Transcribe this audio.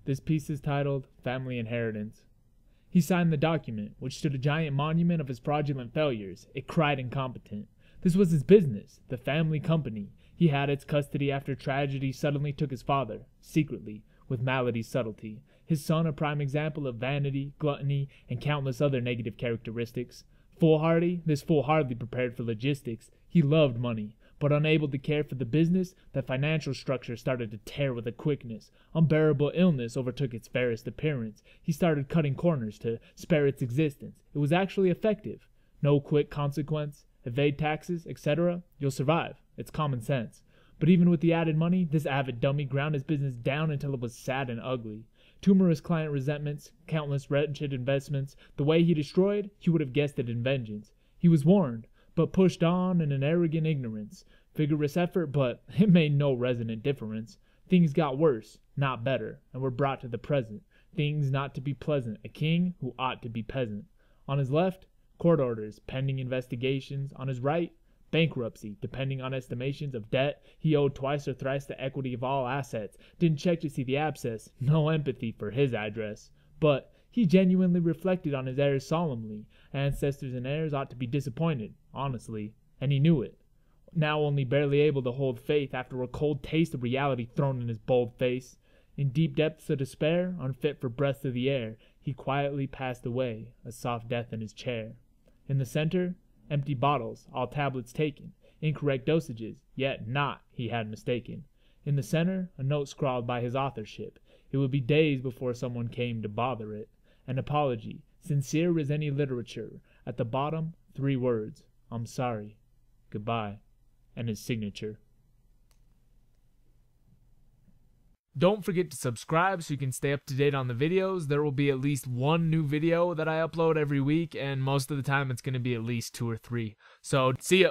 This piece is titled Family Inheritance. He signed the document, which stood a giant monument of his fraudulent failures. It cried incompetent. This was his business, the family company. He had its custody after tragedy suddenly took his father, secretly, with malady, subtlety. His son a prime example of vanity, gluttony, and countless other negative characteristics. Foolhardy, this fool hardly prepared for logistics. He loved money, but unable to care for the business, the financial structure started to tear with a quickness. Unbearable illness overtook its fairest appearance. He started cutting corners to spare its existence. It was actually effective. No quick consequence. Evade taxes, etc. You'll survive. It's common sense. But even with the added money, this avid dummy ground his business down until it was sad and ugly. Tumorous client resentments, countless wretched investments. The way he destroyed, he would have guessed it in vengeance. He was warned, but pushed on in an arrogant ignorance. Vigorous effort, but it made no resonant difference. Things got worse, not better, and were brought to the present. Things not to be pleasant, a king who ought to be peasant. On his left, court orders, pending investigations. On his right, bankruptcy, depending on estimations of debt. He owed twice or thrice the equity of all assets. Didn't check to see the abscess. No empathy for his address. But he genuinely reflected on his errors solemnly. Ancestors and heirs ought to be disappointed, honestly. And he knew it. Now only barely able to hold faith after a cold taste of reality thrown in his bold face. In deep depths of despair, unfit for breaths of the air, he quietly passed away, a soft death in his chair. In the center, empty bottles, all tablets taken, incorrect dosages, yet not, he had mistaken. In the center, a note scrawled by his authorship. It would be days before someone came to bother it. An apology, sincere as any literature. At the bottom, 3 words, I'm sorry, goodbye, and his signature. Don't forget to subscribe so you can stay up to date on the videos. There will be at least 1 new video that I upload every week, and most of the time it's going to be at least 2 or 3. So, see ya!